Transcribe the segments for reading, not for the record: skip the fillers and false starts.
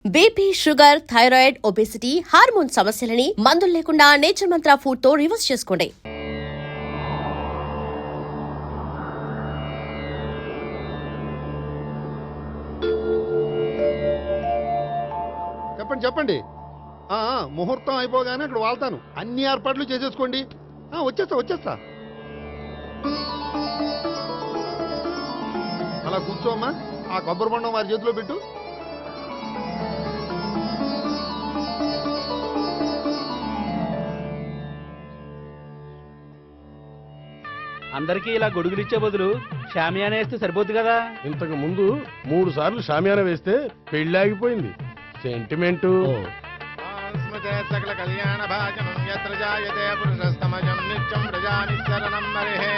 BP, sugar, thyroid, obesity, hormone సమస్యలని మందులు లేకుండా నేచర్ మంత్ర ఫుడ్ తో రివర్స్ చేసుకోండి. చెప్పండి చెప్పండి. ముహూర్తం అయిపోగానే అక్కడ వాళ్తాను. అన్ని ఏర్పాట్లు చేసేసుకోండి. వచ్చేస్తా. అలా కూర్చోమ్మా. ఆ కొబ్బరి బొండం వారి చేతిలో పెట్టు. అందరికీ ఇలా గొడుగులిచ్చే బదులు షామియానా వేస్తే సరిపోద్ది కదా. ఇంతకు ముందు 3 సార్లు షామియానా వేస్తే పెళ్లి ఆగిపోయింది. సెంటిమెంట్. సకల కళ్యాణ భాజనం యత్ర జాయతే పురుషస్తమజం నిత్యం ప్రజానిశరణం మరిహే.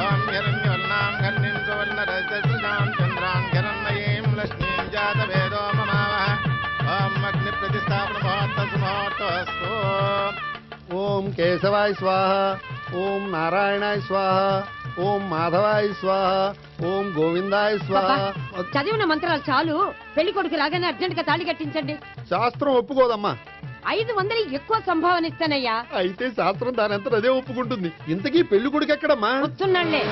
ఓం హిరణ్యవర్ణాం ఘర్ణిం సువర్ణరజసృజాం చంద్రాం హిరణ్మయీం లక్ష్మీం జాతభేదో మమావహ. ఓం అగ్ని ప్రతిష్టాపన ముహూర్తస్తు. ఓం కేశవాయ స్వాహ. ఓం నారాయణాయ స్వాహ. ఓం మాధవాయ స్వాహ. ఓం గోవిందాయ స్వాహ. చదివిన మంత్రాలు చాలు. పెళ్లి కొడుకు రాగానే అర్జెంట్ గా తాళి కట్టించండి. శాస్త్రం ఒప్పుకోదమ్మా. 500 ఎక్కువ సంభావన ఇస్తానయ్యా. అయితే శాస్త్రం దానంతా అదే ఒప్పుకుంటుంది. ఇంతకీ పెళ్లి కొడుకు ఎక్కడమ్మా? వస్తున్నాళ్లే.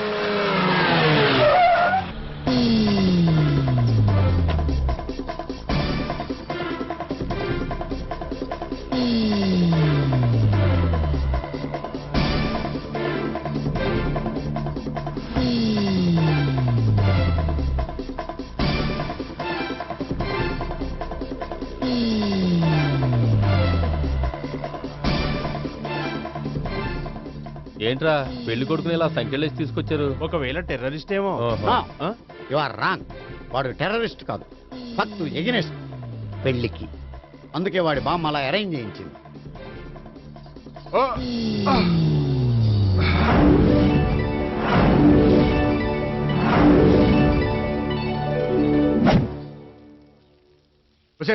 ఏంట్రా పెళ్లి కొడుకుని ఇలా సంఖ్యలేసి తీసుకొచ్చారు? ఒకవేళ టెర్రరిస్ట్ ఏమో. You are wrong. వాడు టెర్రరిస్ట్ కాదు, ఫక్తు ఎగనెస్ట్ పెళ్లికి. అందుకే వాడి బామ్మ అలా అరేంజ్ చేయించింది.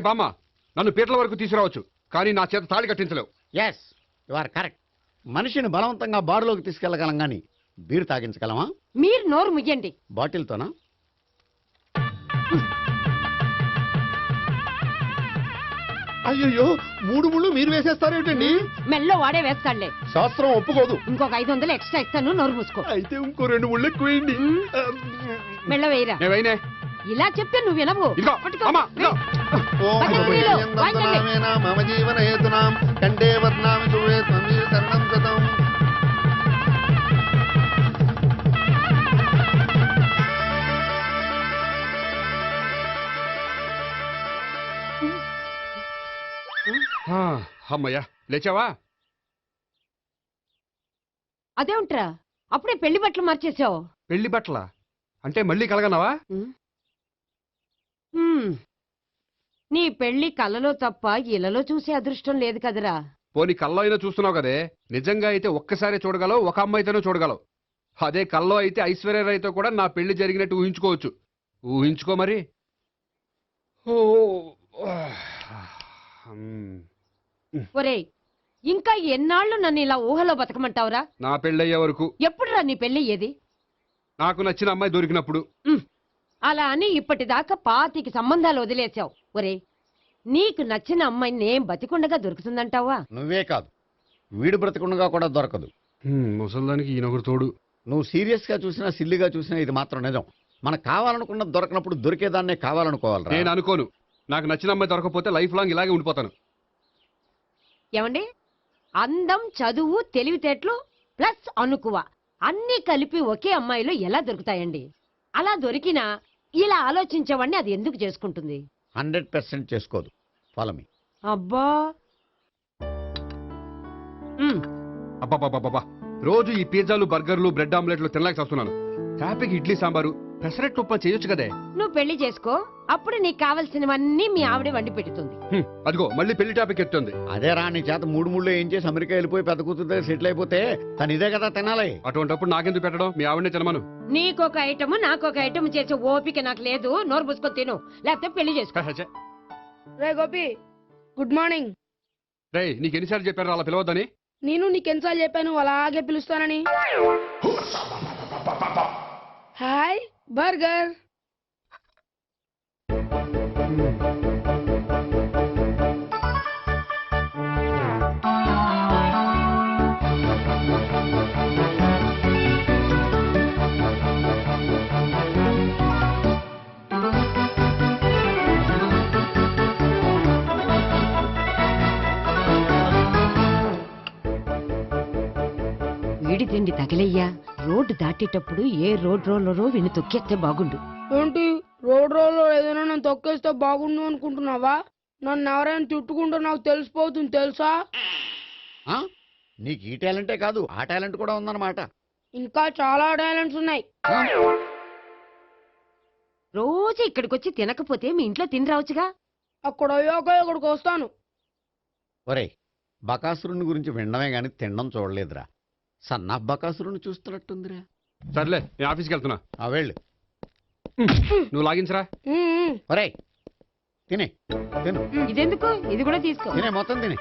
బామ్మ, నన్ను పీటల వరకు తీసుకురావచ్చు, కానీ నా చేత తాళి కట్టించలేవు. Yes, you are correct. మనిషిని బలవంతంగా బారులోకి తీసుకెళ్లగలం గాని బీరు తాగించగలమా? మీరు నోరు ముయ్యండి. బాటిల్తోనా? అయ్యో, 3 ముళ్ళు మీరు వేసేస్తారేమిటండి? మెల్లో వాడే వేస్తాడులే. శాస్త్రం ఒప్పుకోదు. ఇంకొక 500 ఎక్స్ట్రా ఇస్తాను. నోరు మూసుకో. అయితే ఇంకో 2 ముళ్ళు ఎక్కువేయండి. మెల్ల వేయరా. నేవైనే ఇలా చెప్తే నువ్వు వినవు. ఇదిగో, పట్టుకో. అమ్మా, ఇదిగో. ఓం పక్కన భగవద్గీతామేన మమ జీవన హేతునాం కండే వర్ణామి శుభే త్వమీ శరణం శతం. అమ్మయ్యా, లేచావా? అదేంట్రా అప్పుడే పెళ్లి బట్టలు మార్చేసావు? పెళ్లి బట్టల అంటే మళ్ళీ కలగన్నావా? నీ పెళ్లి కలలో తప్ప ఇలలో చూసే అదృష్టం లేదు కదరా. పోనీ కల్లో అయినా చూస్తున్నావు కదే. నిజంగా అయితే ఒక్కసారి చూడగలవు, ఒక అమ్మాయితోనే చూడగలవు. అదే కల్లో అయితే ఐశ్వర్యరాయ్తో కూడా నా పెళ్లి జరిగినట్టు ఊహించుకోవచ్చు. ఊహించుకో మరి. ఒరేయ్, ఇంకా ఎన్నాళ్ళు నన్ను ఇలా ఊహలో బతకమంటావురా? నా పెళ్ళయ్యే వరకు. ఎప్పుడురా నీ పెళ్లి ఏది? నాకు నచ్చిన అమ్మాయి దొరికినప్పుడు. అలా అని ఇప్పటిదాకా 25 సంబంధాలు వదిలేసావు. ఒరేయ్, నీకు నచ్చిన అమ్మాయి నేను బతికుండగా దొరుకుతుందంటావా? నువ్వే కాదు, వీడు బ్రతకుండగా కూడా దొరకదు. ముసల్దానికి ఈయనొకరు తోడు. నువ్వు సీరియస్ గా చూసినా సిల్లిగా చూసినా ఇది మాత్రం నిజం. మనకు కావాలనుకున్నది దొరకనప్పుడు దొరికేదాన్నే కావాలనుకోవాలి. నేను అనుకోను. నాకు నచ్చిన అమ్మాయి దొరకపోతే లైఫ్ లాంగ్ ఇలాగే ఉండిపోతాను. ఏమండి, అందం, చదువు, తెలివితేటలు ప్లస్ అనుకువ అన్నీ కలిపి ఒకే అమ్మాయిలో ఎలా దొరుకుతాయండి? అలా దొరికినా ఇలా ఆలోచించేవాడిని అది ఎందుకు చేసుకుంటుంది? 100% చేసుకోదు. Follow me. అబ్బా, అబ్బాబాబాబా, రోజు ఈ పిజ్జాలు, బర్గర్లు, బ్రెడ్ ఆమ్లెట్లు తినలేక వస్తున్నాను. హ్యాపీకి ఇడ్లీ సాంబారు, పెసరెట్ ఉప్మా చేయొచ్చు కదే. నువ్వు పెళ్లి చేసుకో, అప్పుడు నీకు కావలసినవన్నీ మీ ఆవిడే వండి పెడుతుంది. అదిగో మళ్ళీ పెళ్లి టాపిక్ ఎత్తుంది. అదే రా, నీ చేత 3 ముళ్ళు ఏం చేసి అమెరికా వెళ్ళిపోయి పెద్ద కూతురు సెటిల్ అయిపోతే తను ఇదే కదా తినాలి. అటువంటిప్పుడు నాకెందుకు పెట్టడం? మీ ఆవిడనే తినమను. నీకొక ఐటమ్ నాకొక ఐటమ్ చేసే ఓపిక నాకు లేదు. నోరు పుసుకొని తిను, లేకపోతే పెళ్లి చేసుకో. రే గోపి, గుడ్ మార్నింగ్. రే, నీకు ఎన్నిసార్లు చెప్పారు అలా పిలవద్దని? నేను నీకెన్నిసార్లు చెప్పాను అలాగే పిలుస్తానని? Hi burger. వేడి తిండి తగిలయ్యా. రోడ్డు దాటేటప్పుడు ఏ రోడ్ రోలరో విని తొక్కేస్తే బాగుండు. ఏంటి రోడ్ రోల్లో ఏదైనా నేను తొక్కేస్తే బాగుండు అనుకుంటున్నావా? నన్ను ఎవరైనా తిట్టుకుంటే నాకు తెలిసిపోతుంది తెలుసా? ఆ? నీకు ఈ టాలెంటే కాదు ఆ టాలెంట్ కూడా ఉందన్నమాట. ఇంకా చాలా టాలెంట్స్ ఉన్నాయి. ఆ? రోజు ఇక్కడికొచ్చి తినకపోతే మీ ఇంట్లో తిని రావచ్చుగా. అక్కడ అయ్యాక ఇక్కడికి వస్తాను. ఒరేయ్, బకాసురుని గురించి వినడమే గాని తినడం చూడలేదురా. సన్నా బకాసురుని చూస్తున్నట్టుందిరా. సర్లే నేను ఆఫీస్కి వెళ్తున్నా. ఆ వెళ్ళు. నువ్వు లాగించరా. ఒరేయ్ తినే తిను ఇదెందుకు? ఇది కూడా తీసుకో. తినే మొత్తం తినే.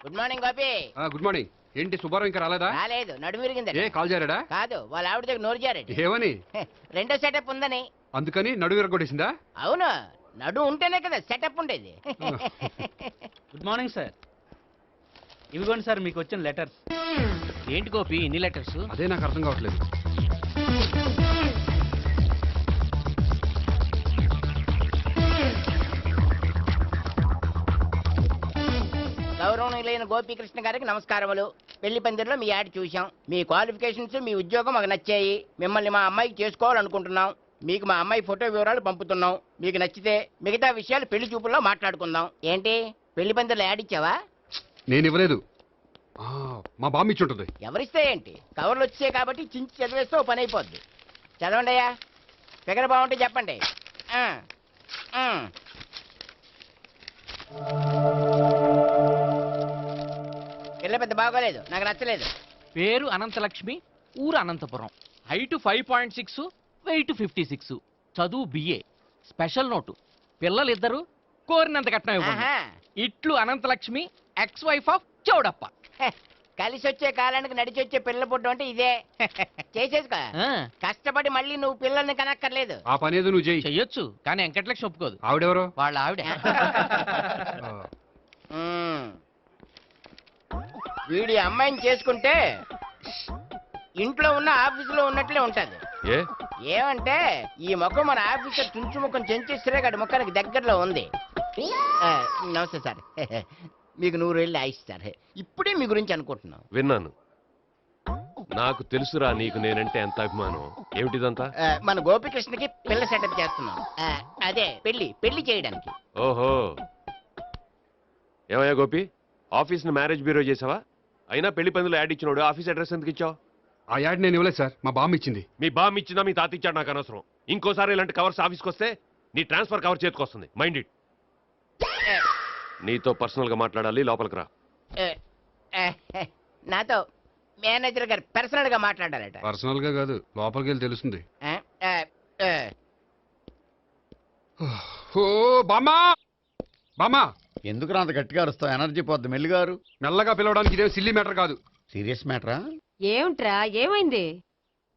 Good morning Gopi. Good morning. ఏంటి సుబ్బారావు ఇంకా రాలేదా? రాలేదు, నడుమిరిగిందండి. ఏ కాల్ చేరాడా? కాదు, వాళ్ళ ఆవిడ దగ్గర నోరు జారండి. ఏమని? రెండో సెటప్ ఉందని. అందుకని నడువు విరగొట్టేసిందా? అవును, నడు ఉంటేనే కదా సెటప్ ఉండేది. Good morning sir. ఇవిగోండి సార్ మీకు వచ్చిన లెటర్స్. ఏంటి గోపి ఇన్ని లెటర్స్? అదే నాకు అర్థం కావట్లేదు. గౌరవనీయులైన గోపీకృష్ణ గారికి నమస్కారములు. పెళ్లి పందిరిలో మీ యాడ్ చూశాం. మీ క్వాలిఫికేషన్స్, మీ ఉద్యోగం మాకు నచ్చాయి. మిమ్మల్ని మా అమ్మాయికి చేసుకోవాలనుకుంటున్నాం. మీకు మా అమ్మాయి ఫోటో వివరాలు పంపుతున్నాం. మీకు నచ్చితే మిగతా విషయాలు పెళ్లి చూపుల్లో మాట్లాడుకుందాం. ఏంటి పెళ్లి పందిరిలో యాడ్ ఇచ్చావా? నేను ఇవ్వలేదు. మా బామ్మ ఇచ్చి ఉంటుంది. ఎవరిస్తే ఏంటి, కవర్లు వచ్చాయి కాబట్టి చించి చదివేస్తే ఓ పని అయిపోద్ది. చదవండి అయ్యా, ఫిగర్ బాగుంటే చెప్పండి. ఆ, ఆ. పిల్ల పెద్ద బాగోలేదు, నాకు నచ్చలేదు. పేరు అనంతలక్ష్మి, ఊరు అనంతపురం, హైట్ 5.6, వెయిట్ 56, చదువు బిఏ, స్పెషల్ నోటు పిల్లలిద్దరు కోరినంత కట్నం ఇవ్వండి. ఆహా. ఇట్లు Anantalakshmi, ex wife of Choudappa. హె, కలిసి వచ్చే కాలానికి నడిచి వచ్చే పిల్లల పుట్టం అంటే ఇదే. చేసేసుకో, ఆ, కష్టపడి మళ్ళీ నువ్వు పిల్లల్ని కనక్కర్లేదు. ఆ పని ఏదో నువ్వు చేయి. చెయ్యొచ్చు కానీ వెంకటలక్ష్మి ఒప్పుకోదు. ఆవిడెవరో? వాళ్ళ ఆవిడ. ఆ, ఉమ్. వీడి అమ్మాయిని చేసుకుంటే ఇంట్లో ఉన్న ఆఫీసులో ఉన్నట్లే ఉంటది. ఏ ఏమంటే ఈ ముఖం మన ఆఫీసర్ చుంచు ముఖం చెంచేశ్వరే గడి ముఖానికి దగ్గరలో ఉంది. ఆ, నమస్తే సార్. మీకు 100 ఏళ్ళు ఆయుష్ సార్. ఇప్పుడే మీ గురించి అనుకుంటున్నాం. విన్నాను. నాకు తెలుసురా నీకు నేనంటే ఎంత అభిమానం. ఏమిటిదంతా? మన గోపికృష్ణకి పిల్ల సెటప్ చేస్తున్నాం. అదే పెళ్లి చేయడానికి. ఓహో, ఏమయ్యా గోపి, ఆఫీస్ని మ్యారేజ్ బ్యూరో చేసావా? అయినా పెళ్లి పందులో యాడ్ ఇచ్చినోడు ఆఫీస్ అడ్రస్ ఎందుకు ఇచ్చావు? ఆ యాడ్ నేను ఇవ్వలేదు సార్, మా బామ్మ ఇచ్చింది. మీ బామ్ ఇచ్చిందా మీ తాత ఇచ్చాడు నాకు అనవసరం. ఇంకోసారి ఇలాంటి కవర్స్ ఆఫీస్కి వస్తే నీ ట్రాన్స్ఫర్ కవర్ చేతికి వస్తుంది. Mind it. నీతో పర్సనల్ గా మాట్లాడాలి, లోపలికి రా. నాతో మేనేజర్ గారు పర్సనల్ గా మాట్లాడాలట. పర్సనల్ గా కాదు, లోపలికి వెళ్ళి తెలుస్తుంది. ఓ బామ్మా, బామ్మా, ఎందుకు అంత గట్టిగా అరుస్తావు? ఎనర్జీ పోద్ది. మెల్లిగారు. మెల్లగా పిలవడానికి ఇదేం సిల్లీ మ్యాటర్ కాదు. సీరియస్ మ్యాటరా? ఏమిట్రా, ఏమైంది?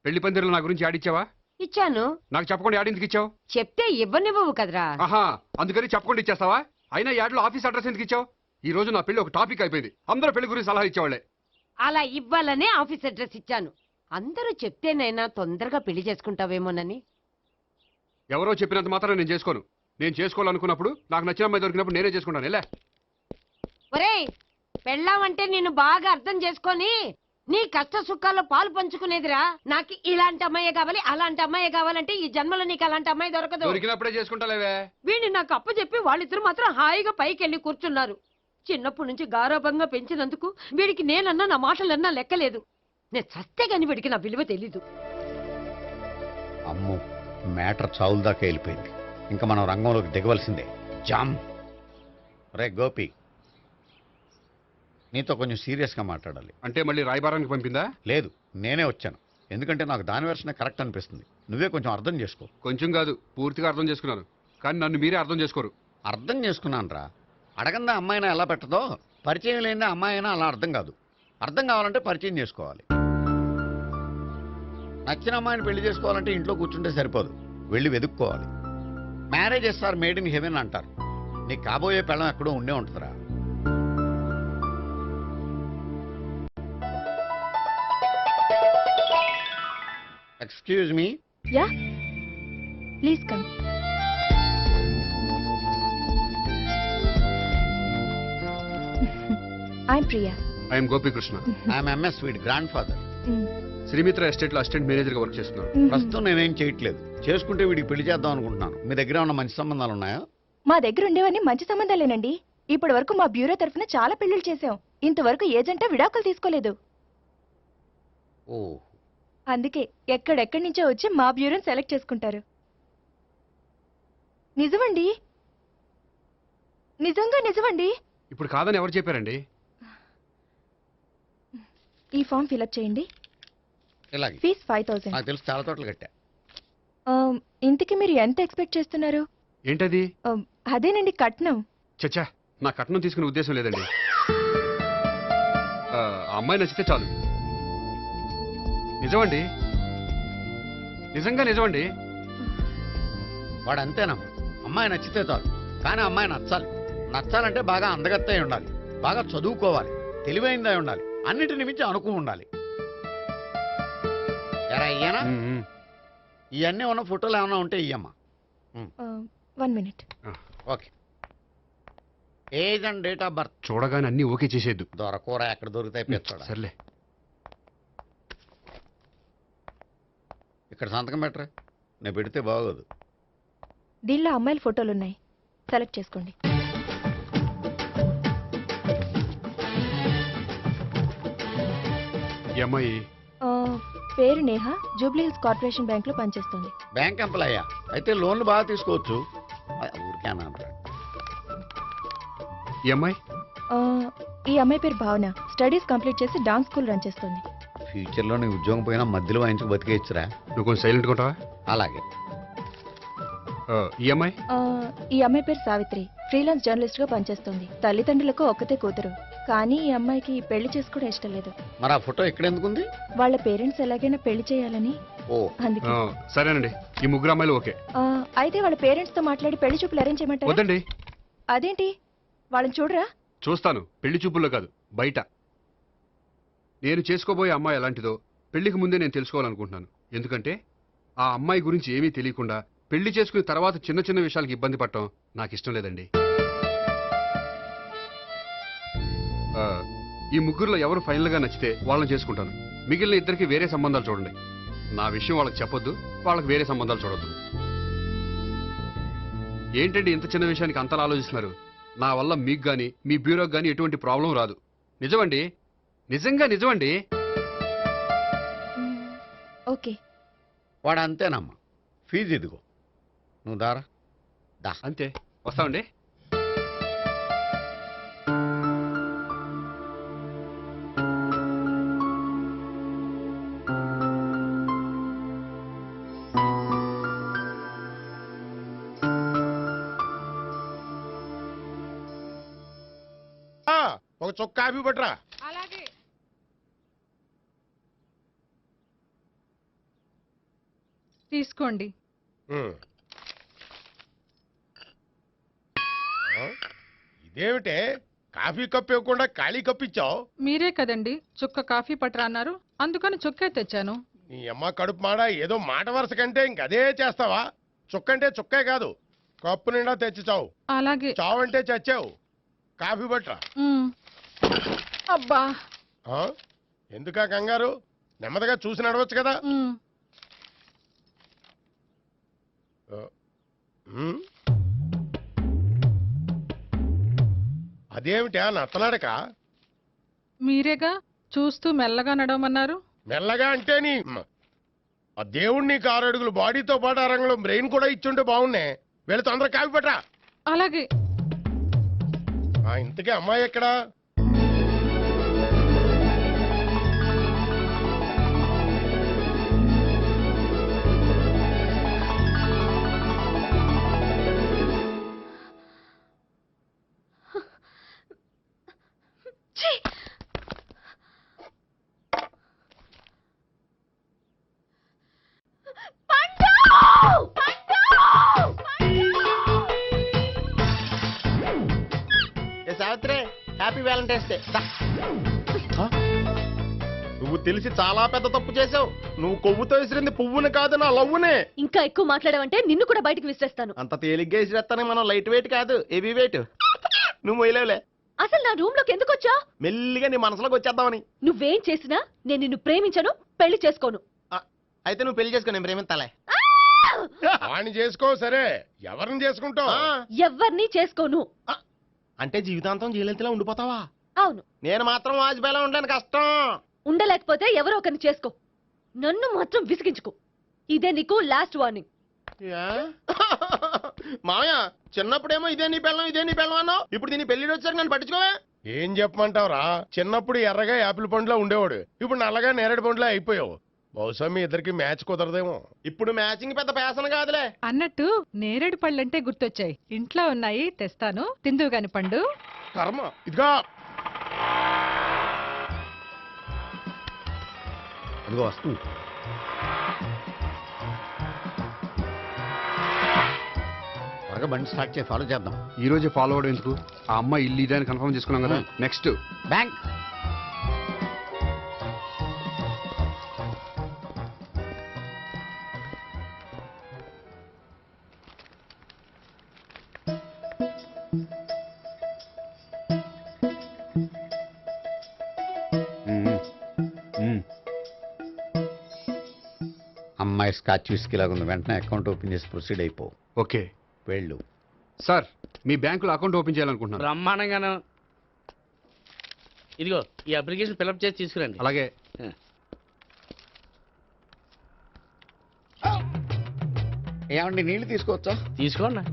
పెళ్లి పందిరిలో నా గురించి యాడ్ ఇచ్చావా? ఇచ్చాను. నాకు చెప్పకుండా యాడ్ ఎందుకు ఇచ్చావు? చెప్తే ఇవ్వనివ్వవు కదరా. ఆహా, అందుకని చెప్పకుండా ఇచ్చేస్తావా? అయినా యాడ్లో ఆఫీస్ అడ్రస్ ఎందుకు ఇచ్చావు? ఈ రోజు నా పెళ్లి ఒక టాపిక్ అయిపోయింది. అందరూ పెళ్లి గురించి సలహా ఇచ్చేవాళ్లే. అలా ఇవ్వాలనే ఆఫీస్ అడ్రస్ ఇచ్చాను. అందరూ చెప్తేనైనా తొందరగా పెళ్లి చేసుకుంటావేమోనని. ఎవరో చెప్పినంత మాత్రం నేను చేసుకోను. నేను చేసుకోవాలనుకున్నప్పుడు, నాకు నచ్చిన అమ్మాయి దొరికినప్పుడు నేనే చేసుకుంటాను. ఎలా? ఒరేయ్, పెళ్ళామంటే నేను బాగా అర్థం చేసుకొని నీ కష్ట సుఖాల్లో పాలు పంచుకునేదిరా. నాకు ఇలాంటి అమ్మాయి కావాలి, అలాంటి అమ్మాయి కావాలంటే ఈ జన్మలో నీకు అలాంటి అమ్మాయి దొరకదు. దొరికినప్పుడే చేసుకుంటాలేవే. వీడిని నాకు అప్పు చెప్పి వాళ్ళిద్దరు మాత్రం హాయిగా పైకి వెళ్ళి కూర్చున్నారు. చిన్నప్పటి నుంచి గారాభంగా పెంచినందుకు వీడికి నేనన్నా నా మాటలన్నా లెక్కలేదు. నేను చస్తే గాని వీడికి నా విలువ తెలీదు. అమ్మో, మ్యాటర్ చావుల దాకా వెళ్ళిపోయింది. ఇంకా మనం రంగంలోకి దిగవలసిందే. జామ్. రే గోపి, నీతో కొంచెం సీరియస్గా మాట్లాడాలి. అంటే మళ్ళీ రాయబారానికి పంపిందా? లేదు, నేనే వచ్చాను. ఎందుకంటే నాకు దాని వెర్షనే కరెక్ట్ అనిపిస్తుంది. నువ్వే కొంచెం అర్థం చేసుకో. కొంచెం కాదు, పూర్తిగా అర్థం చేసుకున్నాను. కానీ నన్ను మీరే అర్థం చేసుకోరు. అర్థం చేసుకున్నాను రా. అడగందా అమ్మాయినా ఎలా పెట్టదో, పరిచయం లేని అమ్మాయి అయినా అలా అర్థం కాదు. అర్థం కావాలంటే పరిచయం చేసుకోవాలి. నచ్చిన అమ్మాయిని పెళ్లి చేసుకోవాలంటే ఇంట్లో కూర్చుంటే సరిపోదు, వెళ్ళి వెతుక్కోవాలి. Marriages are made in heaven అంటారు. నీకు కాబోయే పెళ్ళం ఎక్కడో ఉండే ఉంటుందిరా. Excuse me. Yeah, please come. I'm Priya. I'm Gopikrishna. I'm MS sweet grandfather. Srimitra estate లో అసిస్టెంట్ మేనేజర్ గా వర్క్ చేస్తున్నాను. ప్రస్తుతం నేనేం చేయట్లేదు. చేసుకుంటే వీడికి పెళ్లి చేద్దాం అనుకుంటున్నాను. మీ దగ్గర ఉన్న మంచి సంబంధాలు ఉన్నాయా? మా దగ్గర ఉండేవన్నీ మంచి సంబంధాలేనండి. ఇప్పటి వరకు మా బ్యూరో తరఫున చాలా పెళ్లిళ్ళు చేశాం. ఇంతవరకు ఏజెంటా విడాకులు తీసుకోలేదు. ఓ, అందుకే ఎక్కడెక్కడి నుంచో వచ్చి మా బ్యూరోని సెలెక్ట్ చేసుకుంటారు. నిజమండి, నిజంగా నిజమండి. ఇప్పుడు కాదని ఎవరు చెప్పారండి? ఈ ఫామ్ ఫిలప్ చేయండి. ఇలాగే. ఫీజ్ 5000. నాకు తెలుసు, చాలా తోటలు కట్టా. ఇంతకీ మీరు ఎంత ఎక్స్పెక్ట్ చేస్తున్నారు? ఏంటది? అదేనండి కట్నం. చచ్చా, నా కట్నం తీసుకునే ఉద్దేశం లేదండి. ఆ అమ్మాయి నచ్చితే చాలు. నిజమండి, నిజంగా నిజమండి. వాడు అంతేనమ్మా. అమ్మాయి నచ్చితే చాలు, కానీ అమ్మాయి నచ్చాలి. నచ్చాలంటే బాగా అందగత్తే ఉండాలి, బాగా చదువుకోవాలి, తెలివైందై ఉండాలి, అన్నిటిని మించి అనుకు ఉండాలి. ఎరా ఇయ్యనా? ఇవన్నీ ఉన్న ఫోటోలు ఏమైనా ఉంటే ఇయ్యమ్మా. 1 minute. Okay. Age and date of birth చూడగానే అన్ని ఓకే చేసేద్దు. దొరకూర ఎక్కడ దొరుకుతాయి పెచ్చోడా. సర్లే. ఇక్కడ సంతకం పెట్టరా, నేను పెడితే బాగోదు. దీనిలో అమ్మాయిల ఫోటోలు ఉన్నాయి, సెలెక్ట్ చేసుకోండి. ఈ అమ్మాయి పేరు Neha, Jubilee hills corporation bank లో పనిచేస్తుంది. బ్యాంక్ ఎంప్లాయా? అయితే లోన్లు బాగా తీసుకోవచ్చు. ఊరికే అంటాడు. ఈ అమ్మాయి ఈ అమ్మాయి పేరు భావన, స్టడీస్ కంప్లీట్ చేసి డాన్స్ స్కూల్ రన్ చేస్తుంది. ఫ్యూచర్లో నీ ఉద్యోగం పోయినా మధ్యలో వాయించుకు బతికేయచ్చురా. నువ్వు కొంచెం సైలెంట్గా ఉంటావా? అలాగే. ఈ అమ్మాయి ఈ అమ్మాయి పేరు సావిత్రి, ఫ్రీలాన్స్ జర్నలిస్ట్ గా పనిచేస్తుంది. తల్లిదండ్రులకు ఒక్కతే కూతురు, కానీ ఈ అమ్మాయికి పెళ్లి చేసుకోవడం ఇష్టం లేదు. మరి ఆ ఫోటో ఎక్కడ ఎందుకుంది? వాళ్ళ పేరెంట్స్ ఎలాగైనా పెళ్లి చేయాలని. ఓ, అందుకే. సరేనండి, ఈ ముగ్గురు అమ్మాయిలు ఓకే. అయితే వాళ్ళ పేరెంట్స్ తో మాట్లాడి పెళ్లి చూపులు అరేంజ్ చేయమంటారా? వద్దండి. అదేంటి, వాళ్ళని చూడరా? చూస్తాను, పెళ్లి చూపుల్లో కాదు, బయట. నేను చేసుకోబోయే అమ్మాయి ఎలాంటిదో పెళ్లికి ముందే నేను తెలుసుకోవాలనుకుంటున్నాను. ఎందుకంటే ఆ అమ్మాయి గురించి ఏమీ తెలియకుండా పెళ్లి చేసుకున్న తర్వాత చిన్న చిన్న విషయాలకు ఇబ్బంది పడటం నాకు ఇష్టం లేదండి. ఈ ముగ్గురులో ఎవరు ఫైనల్ గా నచ్చితే వాళ్ళని చేసుకుంటాను. మిగిలిన ఇద్దరికి వేరే సంబంధాలు చూడండి. నా విషయం వాళ్ళకి చెప్పొద్దు, వాళ్ళకి వేరే సంబంధాలు చూడొద్దు. ఏంటండి ఇంత చిన్న విషయానికి అంతలా ఆలోచిస్తున్నారు? నా వల్ల మీకు గాని మీ బ్యూరోకి గాని ఎటువంటి ప్రాబ్లం రాదు. నిజమండి, నిజంగా నిజమండి. ఓకే. వాడు అంతేనమ్మా. ఫీజు ఇదిగో, నువ్వు దారా. దా. అంతే, వస్తామండి. ఒక చొక్క కాఫీ పట్టరా. అలాగే. తీసుకోండి. ఇదేమిటే కాఫీ కప్ ఇవ్వకుండా ఖాళీ కప్ ఇచ్చావు? మీరే కదండి చుక్క కాఫీ పట్టరా అన్నారు, అందుకని చుక్కే తెచ్చాను. నీ అమ్మ కడుపు మాడ, ఏదో మాట వరుస కంటే ఇంకదే చేస్తావా? చుక్కంటే చుక్కే కాదు, కప్పు నిండా తెచ్చి చావు. అలాగే. చావు అంటే చచ్చావు. కాఫీ పట్టరా. అబ్బా, ఎందుకా కంగారు? నెమ్మదిగా చూసి నడవచ్చు కదా. అదేమిటా నత్తనాడక? మీరేగా చూస్తూ మెల్లగా నడవమన్నారు. మెల్లగా అంటే నీ ఆ దేవుడు నీకు 6 అడుగులు బాడీతో పాటు ఆ రంగంలో బ్రెయిన్ కూడా ఇచ్చుంటే బాగున్నే. వీళ్ళు తొందరగా కాఫీ పట్టరా. అలాగే. ఇంతకీ అమ్మాయి ఎక్కడా? Savitri, happy Valentine's day. నువ్వు తెలిసి చాలా పెద్ద తప్పు చేసావు. నువ్వు కొవ్వుతో విసిరింది పువ్వుని కాదు, నా లవ్వునే. ఇంకా ఎక్కువ మాట్లాడావంటే నిన్ను కూడా బయటకు విసిరేస్తాను. అంత తేలిగ్గా విసిరేస్తానే మనం లైట్ వెయిట్ కాదు, హెవీ వెయిట్. నువ్వు మొయ్యలేవులే. అసలు నా రూమ్ లోకి ఎందుకు వచ్చా? మెల్లిగా నీ మనసులోకి వచ్చేద్దామని. నువ్వేం చేసినా నేను నిన్ను ప్రేమించను, పెళ్లి చేసుకోను. అయితే నువ్వు పెళ్లి చేసుకో, నేను ప్రేమిస్తాలే. వాణ్ణి చేసుకో సరే, ఎవరిని చేసుకుంటావు? ఎవ్వరిని చేసుకోను. అంటే జీవితాంతం జైలెంతలా ఉండిపోతావా? అవును. నేను మాత్రం వాజ్పేయిలా ఉండడానికి కష్టం. ఉండలేకపోతే ఎవరో ఒకరిని చేసుకో, నన్ను మాత్రం విసిగించుకో. ఇదే నీకు లాస్ట్ వార్నింగ్. మామయ్య, చిన్నప్పుడేమో ఇదే నీ పెళ్ళం అన్నావు, ఇప్పుడు దీని పెళ్లి వచ్చాక నన్ను పట్టించుకోవే. ఏం చెప్పమంటావురా? చిన్నప్పుడు ఎర్రగా యాపిల్ పండులో ఉండేవాడు, ఇప్పుడు నల్లగా నేరేడు పండులో అయిపోయావు. బహుశా మీ ఇద్దరికి మ్యాచ్ కుదరదేమో. ఇప్పుడు మ్యాచింగ్ పెద్ద పేసన కాదులే. అన్నట్టు నేరేడు పళ్ళంటే గుర్తొచ్చాయి. ఇంట్లో ఉన్నాయి, తెస్తాను, తిందువు గాని పండు. కర్మ. ఇదిగా అదిగో వస్తుంది. త్వరగా బండి స్టార్ట్ చేసి ఫాలో చేద్దాం. ఈ రోజే ఫాలో అవడం ఎందుకు? ఆ అమ్మాయి ఇల్లు ఇదే అని కన్ఫర్మ్ చేసుకున్నాం కదా. Next bank. అమ్మాయి స్కాచ్ విస్కీ లాగా ఉంది. వెంటనే అకౌంట్ ఓపెన్ చేసి ప్రొసీడ్ అయిపో. ఓకే. వెళ్ళు. సార్, మీ బ్యాంకులో అకౌంట్ ఓపెన్ చేయాలనుకుంటున్నాను. బ్రహ్మాండంగాను. ఇదిగో ఈ అప్లికేషన్ ఫిల్అప్ చేసి తీసుకురండి. అలాగే. ఏమండి నీళ్లు తీసుకోవచ్చా? తీసుకోండి.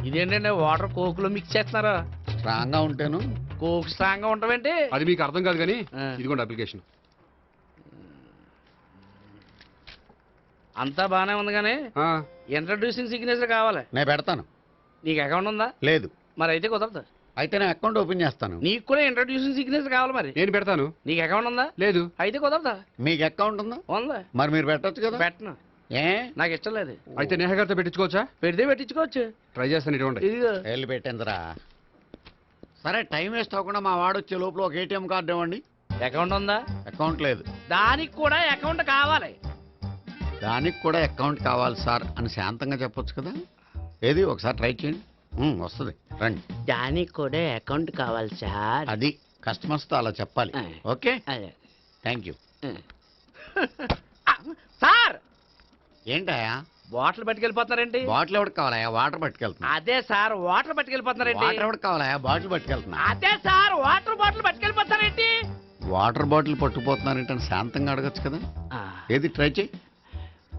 ఇదేంటంటే వాటర్ కోక్లో మిక్స్ చేస్తున్నారా? స్ట్రాంగ్ గా ఉంటాను. కోక్ స్ట్రాంగ్ గా ఉండవేంటి? అది మీకు అర్థం కాదు కానీ ఇదిగోండి అప్లికేషన్. అంతా బానే ఉంది కానీ ఇంట్రడ్యూసింగ్ సిగ్నేచర్ కావాలి. నేను పెడతాను. నీకు అకౌంట్ ఉందా? లేదు. మరి అయితే కుదరదు. అయితే నేను అకౌంట్ ఓపెన్ చేస్తాను. నీకు కూడా ఇంట్రడ్యూసింగ్ సిగ్నేచర్ కావాలి. మరి నేను పెడతాను. నీకు అకౌంట్ ఉందా? లేదు. అయితే కుదరదా? మీకు అకౌంట్ ఉందా? ఉందా? మరి మీరు పెట్టచ్చు కదా. పెట్టను. ఏ నాకు ఇష్టం లేదు. అయితే నేహ గారితో పెట్టించుకోవచ్చా? పెడితే పెట్టించుకోవచ్చు. ట్రై చేస్తాను. ఇటువంటి ఇదిగో వెళ్ళి పెట్టిందిరా. సరే, టైం వేస్ట్ అవ్వకుండా మా వాడు వచ్చే లోపల ఒక ఏటీఎం కార్డు ఇవ్వండి. అకౌంట్ ఉందా? అకౌంట్ లేదు. దానికి కూడా అకౌంట్ కావాలి. దానికి కూడా అకౌంట్ కావాలి సార్ అని శాంతంగా చెప్పొచ్చు కదా. ఏది ఒకసారి ట్రై చేయండి. వస్తుంది, రండి. దానికి కూడా అకౌంట్ కావాలి సార్. అది కస్టమర్స్తో అలా చెప్పాలి. Okay, thank you. సార్, ఏంటయా బాటిల్ పట్టుకెళ్ళిపోతున్నారేంటి? బాటిల్ ఎవరికి కావాలయా? వాటర్ పట్టుకెళ్తున్నా. అదే సార్, వాటర్ పట్టుకెళ్ళిపోతున్నారేంటి? వాటర్ ఎవరికి కావాలయా? బాటిల్ పట్టుకెళ్తున్నా. అదే సార్, వాటర్ బాటిల్ పట్టుకెళ్ళిపోతారేంటి? వాటర్ బాటిల్ పట్టుకుపోతున్నారేంటని శాంతంగా అడగచ్చు కదా. ఏది ట్రై చేయి.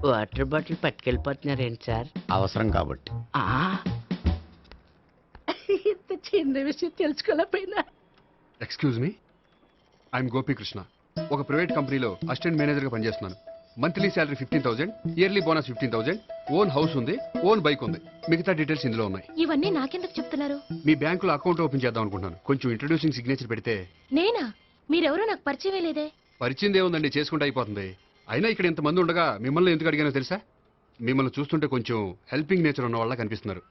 వాటర్ బాటిల్ పట్టుకెళ్ళిపోతున్నారేంటి సార్? అవసరం కాబట్టి. ఇంత చిన్న విషయం తెలుసుకోలేకపోయినా. Excuse me, I'm Gopikrishna. ఒక ప్రైవేట్ కంపెనీలో అసిస్టెంట్ మేనేజర్గా పనిచేస్తున్నాను. Monthly salary 15,000, yearly bonus 15,000, own house ఉంది, ఓన్ బైక్ ఉంది. మిగతా డీటెయిల్స్ ఇందులో ఉన్నాయి. ఇవన్నీ నాకెందుకు చెప్తున్నారు? మీ బ్యాంకులో అకౌంట్ ఓపెన్ చేద్దాం అనుకుంటున్నాను. కొంచెం ఇంట్రడ్యూసింగ్ సిగ్నేచర్ పెడితే. నేనా? మీరెవరో నాకు పరిచయం లేదే. పరిచయం ఏముందండి, చేసుకుంటే అయిపోతుంది. అయినా ఇక్కడ ఇంతమంది ఉండగా మిమ్మల్ని ఎందుకు అడిగానో తెలుసా? మిమ్మల్ని చూస్తుంటే కొంచెం హెల్పింగ్ నేచర్ ఉన్న వాళ్ళ కనిపిస్తున్నారు.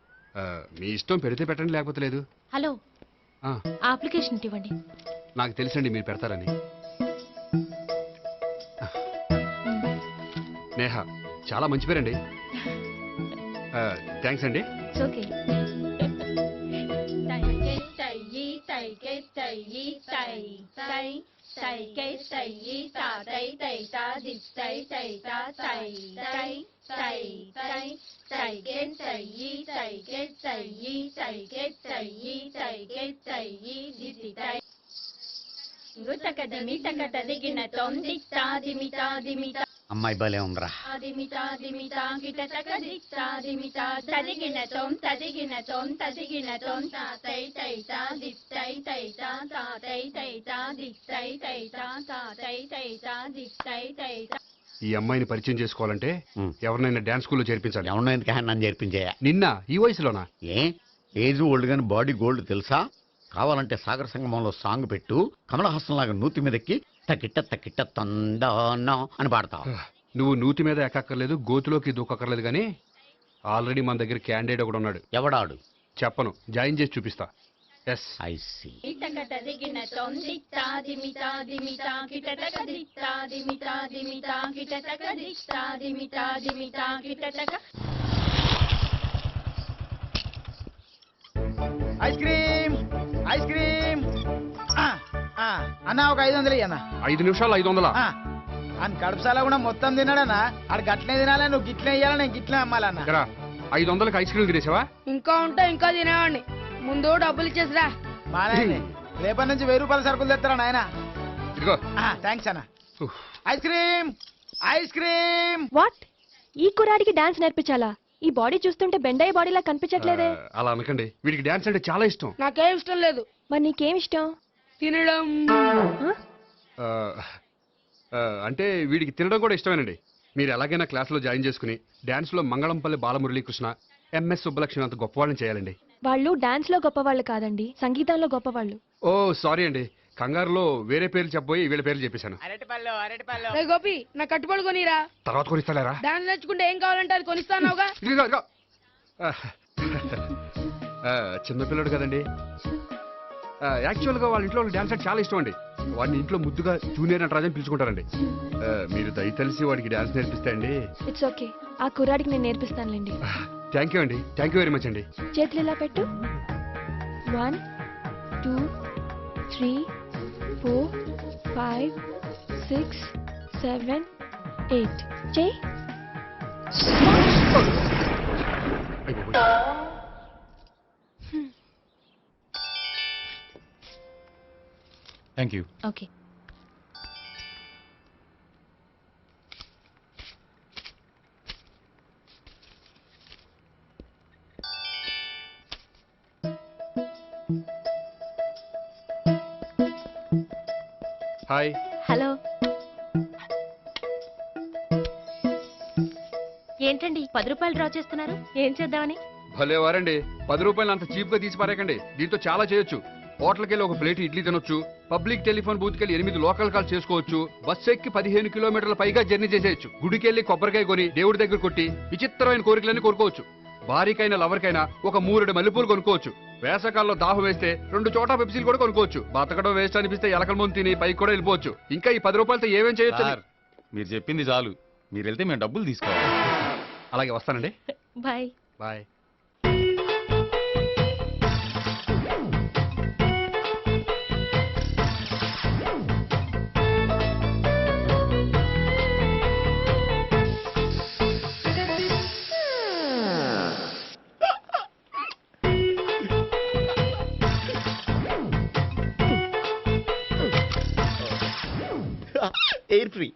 మీ ఇష్టం పెడితే పెట్టండి, లేకపోతే లేదు. హలో, అప్లికేషన్ ఇవ్వండి. నాకు తెలుసండి మీరు పెడతారని. నేహ, చాలా మంచి పేరండి. థ్యాంక్స్ అండి. ఓకే. అమ్మాయి భలే ఉందిరా. ఈ అమ్మాయిని పరిచయం చేసుకోవాలంటే ఎవరినైనా డాన్స్ స్కూల్లో చేర్పించాలి. ఎవరినో ఎందుకు నన్ను చేర్పించాయా? నిన్న ఈ వయసులోనా? ఏజ్ ఓల్డ్ గాని బాడీ గోల్డ్ తెలుసా? కావాలంటే సాగర సంగమంలో సాంగ్ పెట్టు, కమలహాసంలాగా నూతి మీదకి తకిట్ట తకిట్ట తందానా అని పాడతావు. నువ్వు నూతి మీద ఎక్కక్కర్లేదు, గోతులోకి దూకక్కర్లేదు, కానీ ఆల్రెడీ మన దగ్గర క్యాండిడేట్ ఒకడు ఉన్నాడు. ఎవడాడు? చెప్పను, జాయిన్ చేసి చూపిస్తా. Yes, I see. Ice cream. Ice cream అన్న ఒక 500 అన్న 5 నిమిషాలు 500. అని కడుపుసాల కూడా మొత్తం తిన్నాడన్నా ఆడు గట్లనే తినాలి నువ్వు గిట్లే ఇయ్యాలి నేను గిట్లే అమ్మాలన్నా 500కి ఐస్ క్రీమ్ తినేసావా? ఇంకా ఉంటే ఇంకా తినేవాడిని. ముందు డబ్బులు ఇచ్చేసిరా. మా నాయనే రేపటి నుంచి 1000 రూపాయల సరుకులు తెస్తారా నాయన. ఇదిగో. థ్యాంక్స్ అన్న. Ice cream ice cream. What? ఈ కుర్రాడికి డాన్స్ నేర్పించాలా? ఈ బాడీ చూస్తుంటే బెండయ్య బాడీలా కనిపించట్లేదే. అలా అనకండి, వీడికి డాన్స్ అంటే చాలా ఇష్టం. నాకేం ఇష్టం లేదు. మరి నీకేం ఇష్టం? తినడం. అంటే వీడికి తినడం కూడా ఇష్టమేనండి. మీరు ఎలాగైనా క్లాస్లో జాయిన్ చేసుకుని డాన్స్లో మంగళంపల్లి బాలమురళీకృష్ణ, ఎంఎస్ సుబ్బలక్ష్మి అంత గొప్పవాళ్ళని చేయాలండి. వాళ్ళు డాన్స్ లో గొప్పవాళ్ళు కాదండి, సంగీతంలో గొప్పవాళ్ళు. ఓ సారీ అండి, కంగారులో వేరే పేర్లు చెప్పబోయి వీళ్ళ పేర్లు చెప్పేశాను. అరటిపళ్ళు అరటిపళ్ళు. రే గోపి, నా కట్టుబడి కొనిరా. తర్వాత కొనిస్తారా? డాన్స్ నేర్చుకుంటే ఏం కావాలంటే అది కొనిస్తానావుగా. చిన్నపిల్లడు కదండి. యాక్చువల్గా వాళ్ళ ఇంట్లో డాన్స్ అంటే చాలా ఇష్టం అండి. వాడిని ఇంట్లో ముద్దుగా జూనియర్ నటరాజన్ పిలుచుకుంటారండి. మీరు దయతలిసి వాడికి డాన్స్ నేర్పిస్తే అండి. ఇట్స్ ఓకే, ఆ కుర్రాడికి నేను నేర్పిస్తానులేండి. థ్యాంక్ యూ అండి, థ్యాంక్ యూ వెరీ మచ్ అండి. చేతులు ఇలా పెట్టు. 1 2 3 4 5 6 7 8 చేయి. Thank you. Okay. Hi. Hello. ఏంటండి 10 రూపాయలు డ్రా చేస్తున్నారు? ఏం చేద్దామని? భలే వారండి, 10 రూపాయలు అంత చీప్ గా తీసి పారేకండి. దీంతో చాలా చేయొచ్చు. హోటల్కి వెళ్ళి ఒక ప్లేట్ ఇడ్లీ తినొచ్చు, పబ్లిక్ టెలిఫోన్ బూత్కి వెళ్ళి 8 లోకల్ కాల్ చేసుకోవచ్చు, బస్సు ఎక్కి 15 కిలోమీటర్ల పైగా జర్నీ చేసేయచ్చు, గుడికి వెళ్ళి కొబ్బరికాయ కొని దేవుడి దగ్గర కొట్టి విచిత్రమైన కోరికలన్నీ కోరుకోవచ్చు, భారీకైనా లవర్కైనా ఒక 3 మల్లెపూలు కొనుక్కోవచ్చు, వేసకాల్లో దాహం వేస్తే 2 చోటా పెప్సీలు కూడా కొనుక్కోవచ్చు, బతకడం వేస్ట్ అనిపిస్తే ఎలకల ముందు తిని పైకి కూడా వెళ్ళిపోవచ్చు. ఇంకా ఈ 10 రూపాయలతో ఏమేం చేయొచ్చు? మీరు చెప్పింది చాలు, మీరు వెళ్తే మేము డబ్బులు తీసుకోవాలి. అలాగే వస్తానండి. బాయ్. బాయ్. Air free.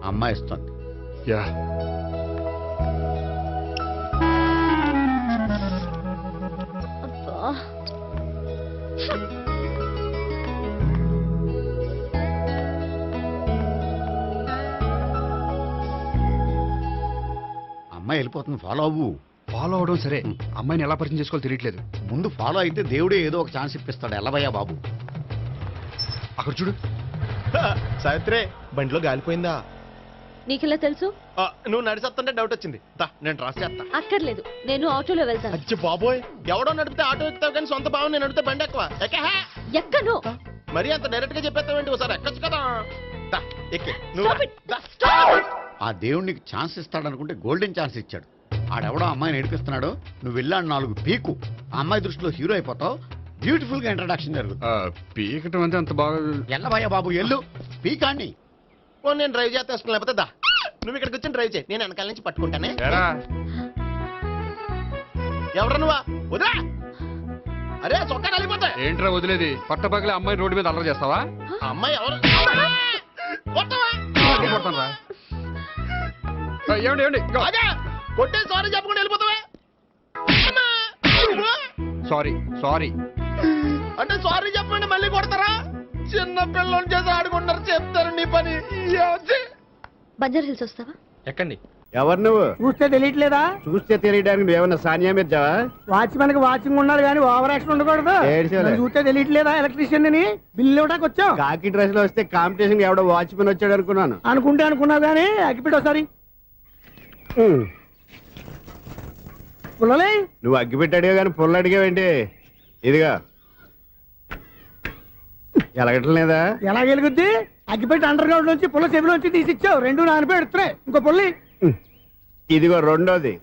అమ్మాయి ఇస్తుంది. యా. అమ్మాయి వెళ్ళిపోతుంది, ఫాలో అవ్వు. ఫాలో అవడం సరే, అమ్మాయిని ఎలా పరిచయం చేసుకోవాలో తెలియట్లేదు. ముందు ఫాలో అయితే దేవుడే ఏదో ఒక ఛాన్స్ ఇప్పిస్తాడు. ఎలవయ్యా బాబు. అక్కడ చూడు. సావిత్రి, బండిలో గాలిపోయిందా? నీకెలా తెలుసు? నువ్వు నడిచేస్తుంటే డౌట్ వచ్చింది. నేను ట్రాస్ చేస్తా. అక్కర్లేదు, నేను ఆటోలో వెళ్తాను. అచ్చి బాబోయ్, ఎవడో నడిపితే ఆటో ఎక్కుతావు కానీ సొంత భావం నేను నడిపితే బండి ఎక్కువ. ఎక్కను. మరి అంత డైరెక్ట్ గా చెప్పేస్తావేంటి? ఒకసారి ఎక్కొచ్చు కదా. ఎక్కే ఆ దేవుడు నీకు ఛాన్స్ ఇస్తాడనుకుంటే గోల్డెన్ ఛాన్స్ ఇచ్చాడు. ఆడెవడో అమ్మాయిని ఏడిపిస్తున్నాడు, నువ్వు వెళ్ళాడు 4 పీకు. ఆ అమ్మాయి దృష్టిలో హీరో అయిపోతావు. బ్యూటిఫుల్ గా ఇంట్రడక్షన్ జరుగుతుంది. పీకటం అంటే అంత బాగా. ఎల్లబయ్యా బాబు, ఎల్లు పీకాన్ని. నేను డ్రైవ్ చేస్తాను, లేకపోతే దా నువ్వు ఇక్కడికి వచ్చి డ్రైవ్ చేయి, నేను వెనకాల నుంచి పట్టుకుంటానే. ఎవడ నువ్వా? వదిలే. అరే చొక్కా కలిగిపోతా. ఏంట్రా వదిలేది? పట్టపగలే అమ్మాయి రోడ్డు మీద అల్లరి చేస్తావా? అమ్మాయి ఎవరు? ఏమండి ఏమండి, కొట్టే సారీ చెప్పకుండా వెళ్ళిపోతావా? సారీ సారీ అంటే సారీ చెప్పండి మళ్ళీ కొడతారా? చిన్న పిల్లలు చేసి ఆడుకుంటారు, చెప్తారు నీ పని. బంజారా హిల్స్ వస్తావా? ఎక్కండి. ఎవరు నువ్వు? చూస్తే తెలియట్లేదా? చూస్తే తెలియడానికి నువ్వేమన్నా సానియా మీర్జావా? వాచ్మెన్ కి వాచింగ్ ఉండాలి కానీ ఓవర్ యాక్షన్ ఉండకూడదు. చూస్తే తెలియట్లేదా? ఎలక్ట్రీషియన్ ని బిల్లు ఇవ్వడానికి వచ్చావు. కాకి డ్రెస్ లో వస్తే కాంపిటీషన్ ఎవడో వాచ్మెన్ వచ్చాడు అనుకున్నాను. అనుకుంటే అనుకున్నావు కానీ అగ్గిపెట్టి ఒకసారి. పుల్లలే, నువ్వు అగ్గి పెట్టాడుగా కానీ పుల్ల అడిగావేంటి? ఇదిగా ఎలగటం లేదా? ఎలా వెలుగుద్ది? అగ్గిపెట్టి అండర్ గ్రౌండ్ నుంచి పుల్ల చెవిలోంచి తీసిచ్చావు, రెండు నానిపోయి ఎడుతున్నాయి. ఇంకో పుల్లి. ఇదిగో రెండోది.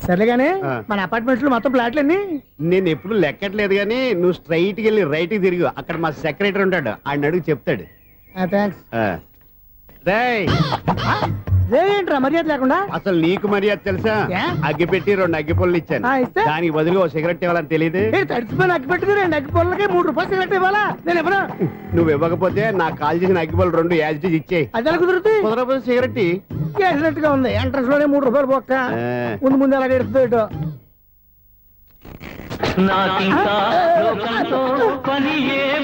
సర్లేగానే మన అపార్ట్మెంట్స్ లో మొత్తం ఫ్లాట్లు అన్ని నేను ఎప్పుడు లెక్కట్లేదు కానీ నువ్వు స్ట్రైట్ కి వెళ్ళి రైట్ కి తిరిగి అక్కడ మా సెక్రటరీ ఉంటాడు, ఆయన అడుగు చెప్తాడు. థ్యాంక్స్. రేయ్, ఏంట్రా మర్యాద లేకుండా? అసలు నీకు మర్యాద తెలుసా? అగ్గి పెట్టి 2 అగ్గి పుల్లలు ఇచ్చాను, దానికి బదులుగా 1 సిగరెట్ ఇవ్వాలని తెలియదు. తడిచిపోయిన అగ్గి పెట్టుకుని 2 అగ్గి పుల్లలకి 3 రూపాయలు సిగరెట్ ఇవ్వాలా? నేను ఇవ్వను. నువ్వు ఇవ్వకపోతే నాకు కాల్ చేసిన అగ్గి పుల్లలు 2 యాజిటీస్ ఇచ్చేయి. అది ఎలా కుదురుతుంది? కుదరకపోతే సిగరెట్ చేసినట్టుగా ఉంది. ఎంట్రన్స్ లోనే 3 రూపాయలు పోక్క. ముందు ముందు అలాగే ఎడుతుంది ఇటు.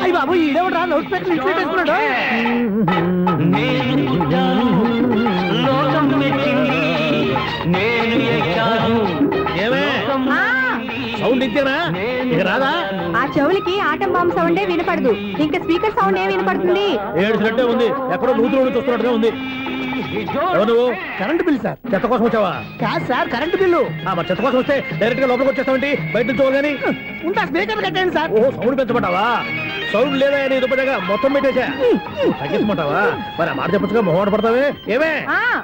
అయ్యి బాబు, ఈడేవడా లౌడ్ స్పీకర్ ఇంట్లో వేసుకున్నాడు? సౌండ్ ఇచ్చానా? ఇక రాదా? ఆ చెవులకి ఆటం బాంబు సౌండే వినపడదు, ఇంకా స్పీకర్ సౌండ్ ఏ వినపడుతుంది? ఏడుసినట్టే ఉంది, ఎక్కడో నూతులు చూస్తున్నట్టుగా ఉంది. ఎవరు? Current bill sir. చెత్త కోసం వచ్చావా? కాదు సార్, కరెంట్ బిల్లు. మరి చెత్త కోసం వస్తే డైరెక్ట్ గా లోపలికి వచ్చేస్తామంటే బయట నుంచి కానీ ఉంటా. స్పీకర్ కట్టండి సార్. ఓ, సౌండ్ పెంచమంటావా? సౌండ్ లేదా నీ దుప్పటగా మొత్తం పెట్టేసా. తగ్గించమంటావా? మరి ఆ మాట చెప్పచ్చుగా, మొహమాట పడతావే. ఏమే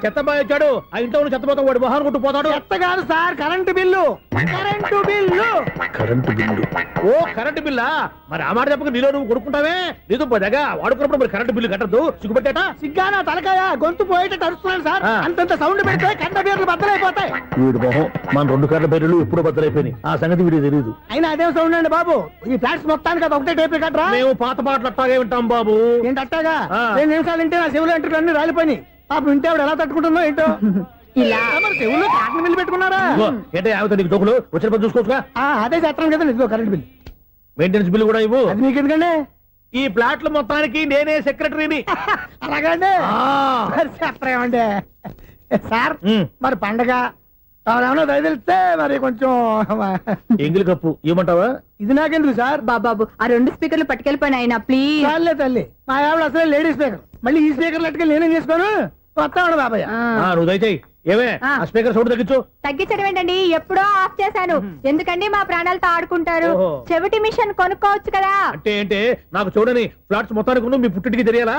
చెత్త బాగా వచ్చాడు, ఆ ఇంట్లో ఉన్న చెత్త పోతాం, వాడు మొహాన్ని కొట్టు పోతాడు. చెత్త కాదు sir, current bill. Current bill. Current bill. ఓ, కరెంటు బిల్లా? మరి ఆ మాట చెప్పక నీలో నువ్వు కొడుకుంటావే. నీ దుప్పటగా వాడుకున్నప్పుడు మరి కరెంటు బిల్లు కట్టద్దు, సిగ్గుపెట్టాట. సిగ్గానా తలకాయ, గొంతు పోయేటట్టు అరుస్తున్నాను సార్. అంతంత సౌండ్ పెడితే కంట బీర్లు బద్దలైపోతాయి. వీడు మొహం, మన 2 కర్ల బీర్లు ఎప్పుడో బద్దలైపోయినాయి. ఆ సంగతి వీడికి తెలియదు. అయినా అదే సౌండ్ అండి బాబు. ఈ ఫ్లాట్స్ మొత్తానికి అది ఒకటే టేప్ కట్టరా? మేము పాత పాటలు అట్టాగే వింటాం బాబు. ఏంటి అట్టాగా? 2 నిమిషాలు వింటే నా చెవులు ఎంట్రులు అన్ని రాలిపోయినాయి. పాపం వింటే ఆవిడ ఎలా తట్టుకుంటుందో ఏంటో. ఇలా మరి చెవుల్లో కాటన్ బిల్లు పెట్టుకున్నారా? ఏంటో ఆమెతో నీకు డోకులు వచ్చిన పని చూసుకోవచ్చుగా. అదే చేస్తాను కదా. ఇదిగో కరెంట్ బిల్. మెయింటెనెన్స్ బిల్లు కూడా ఇవ్వు. అది మీకు ఎందుకండి? ఈ ప్లాట్ల మొత్తానికి నేనే సెక్రటరీని. అలాగండి. చెప్పరేమండి సార్. మరి పండగ ఏమన్నా దయదలిస్తే మరి కొంచెం ఎంగిలి కప్పు ఇవ్వమంటావా? ఇది నాకెందుకు సార్? బాబాబు, ఆ 2 స్పీకర్లు పట్టుకెళ్ళిపోయిన ఆయన ప్లీజ్. చాలే తల్లి, మా ఆవిడ అసలే లేడీ స్పీకర్. మళ్ళీ ఈ స్పీకర్లు అట్టుకెళ్ళి నేనేం చేసుకోను? వస్తాడు బాబాయ్. నువ్వు దయచేయి. ఏమే ఆ స్పీకర్ సౌండ్ తగ్గించు. తగ్గించడం ఏంటండి, ఎప్పుడో ఆఫ్ చేశాను. ఎందుకండి మా ప్రాణాలతో ఆడుకుంటారు? చెవిటి మిషన్ కొనుక్కోవచ్చు కదా. అంటే ఏంటే నాకు చూడని ఫ్లాట్స్ మొత్తానికి ఉన్న మీ పుట్టింటికి తెలియాలా?